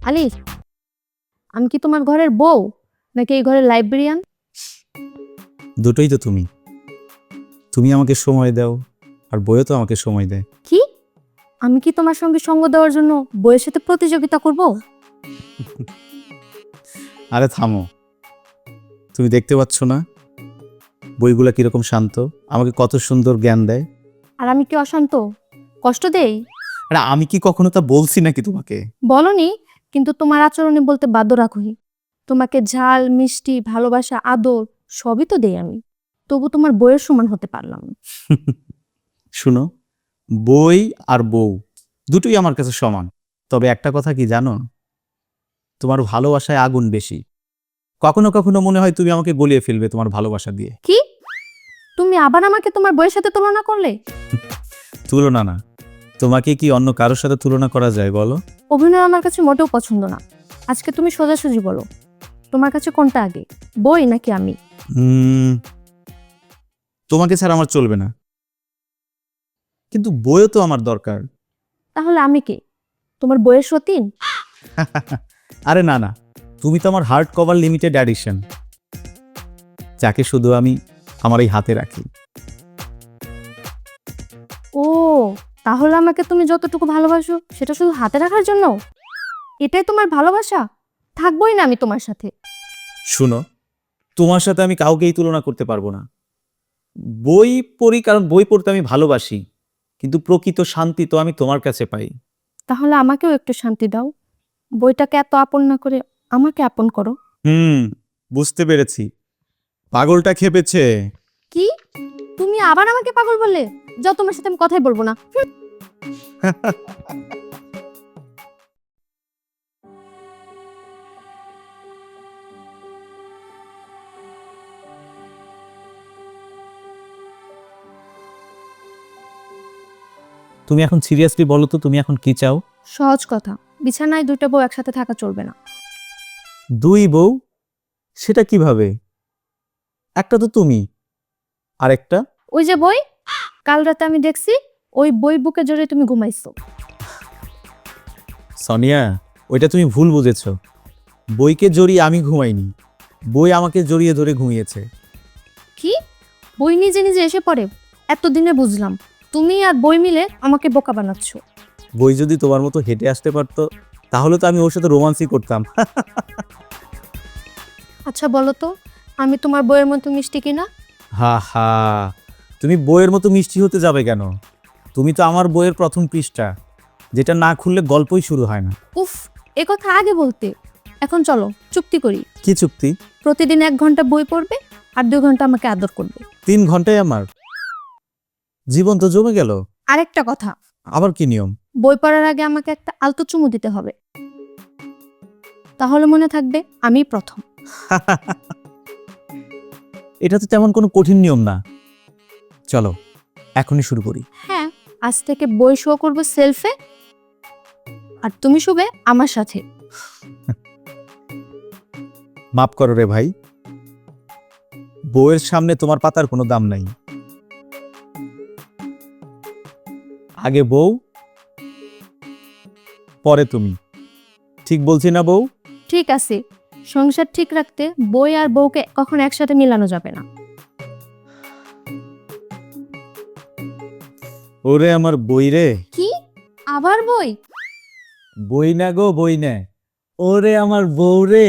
আলিস, আমি কি তোমার ঘরের বউ নাকি এই ঘরের লাইব্রেরিয়ান? দুটোই তো তুমি। তুমি আমাকে সময় দাও, আর বইও তো আমাকে সময় দেয়। কি? আমি কি তোমার সঙ্গে সঙ্গ দেওয়ার জন্য বইয়ের সাথে প্রতিযোগিতা করব? আরে থামো, তুমি দেখতে পাচ্ছ না বইগুলা কিরকম শান্ত, আমাকে কত সুন্দর জ্ঞান দেয়। আর আমি কি অশান্ত, কষ্ট দেই? আরে আমি কি কখনো তা বলছি নাকি তোমাকে? বলনি, কিন্তু তোমার আচরণে বলতে বাধ্য রাখোই। তোমাকে ঝাল মিষ্টি ভালোবাসা আদর সবই তো দেই আমি, তবু তোমার বইয়ের সমান হতে পারলাম না। শুনো, বই আর বউ দুটোই আমার কাছে সমান। তবে একটা কথা কি জানো, তোমার ভালোবাসায় আগুন বেশি। কখনো কখনো মনে হয় তুমি আমাকে গলিয়ে ফেলবে তোমার ভালোবাসা দিয়ে। কি? তুমি আবার আমাকে তোমার বইয়ের সাথে তুলনা করলে? তুলনা না, তোমাকে কি অন্য কারোর সাথে তুলনা করা যায় বলো? অভিনয় আমার কাছে মোটেও পছন্দ না। আজকে তুমি সোজাসুজি বলো, তোমার কাছে কোনটা আগে, বই নাকি আমি? তোমাকে ছাড়া আমার চলবে না, কিন্তু বইও তো আমার দরকার। তাহলে আমি কে, তোমার বইয়ের সতীন? আরে না না, তুমি তো আমার হার্ড কভার লিমিটেড এডিশন, যাকে শুধু আমি আমার এই হাতে রাখি। ও, তাহলে আমাকে তুমি যতটুকু ভালোবাসো সেটা শুধু হাতে রাখার জন্য? এটাই তোমার ভালোবাসা? থাকবোই না আমি তোমার সাথে। শুনো, তোমার সাথে আমি কাউকেই তুলনা করতে পারবো না। বই পড়ি কারণ বই পড়তে আমি ভালোবাসি, কিন্তু প্রকৃত শান্তি তো আমি তোমার কাছে পাই। তাহলে আমাকেও একটু শান্তি দাও, বইটাকে এত আপন না করে আমাকে আপন করো। বুঝতে পেরেছি, পাগলটা খেপেছে। কি? তুমি আবার আমাকে পাগল বললে? যাও, তোমার সাথে আমি কথাই বলবো না। তুমি এখন সিরিয়াসলি বলো তো, তুমি এখন কি চাও? সহজ কথা, বিছানায় দুইটা বউ একসাথে থাকা চলবে না। দুই বউ? সেটা কিভাবে? একটা তো তুমি, আরেকটা? ওই যে বই, কাল রাতে আমি দেখছি ওই বই বুকে জড়িয়ে তুমি ঘুমাইছো। সোনিয়া, ওইটা তুমি ভুল বুঝেছো। বইকে জড়িয়ে আমি ঘুমাইনি, বই আমাকে জড়িয়ে ধরে ঘুমিয়েছে। কি? বই নিজে নিজে এসে পড়ে? এতদিনে বুঝলাম তুমি আর বই মিলে আমাকে বোকা বানাচ্ছ। বই যদি তোমার মতো হেঁটে আসতে পারতো, তাহলে তো আমি ওর সাথে রোমান্সই করতাম। আচ্ছা বলো তো, আমি তোমার বইয়ের মতো মিষ্টি কিনা? হা হা, তুমি বইয়ের মতো মিষ্টি হতে যাবে কেন? তুমি তো আমার বইয়ের প্রথম পৃষ্ঠা, যেটা না খুললে গল্পই শুরু হয় না। উফ, এ কথা আগে বলতে। এখন চলো চুক্তি করি, কি চুক্তি? প্রতিদিন 1 ঘন্টা বই পড়বে আর 2 ঘন্টা আমাকে আদর করবে। 3 ঘন্টায় আমার জীবন তো জমে গেল। আরেকটা কথা, আবার কি নিয়ম? বই পড়ার আগে আমাকে একটা আলতো চুমু দিতে হবে, তাহলে মনে থাকবে আমি প্রথম। এটা তো তেমন কোনো কঠিন নিয়ম না। চলো এখনই শুরু করি। হ্যাঁ, আজ থেকে বই শো করবো সেলফে, আর তুমি শুবে আমার সাথে। মাফ করো রে ভাই, বইয়ের সামনে তোমার পাতার কোনো দাম নাই। আগে বউ, পরে তুমি। ঠিক বলছি না বউ? ঠিক আছে, সংসার ঠিক রাখতে বই আর বউকে কখনো একসাথে মিলানো যাবে না। ওরে আমার বই রে। কি? আবার বই? বই না গো, বই না, ওরে আমার বউ রে।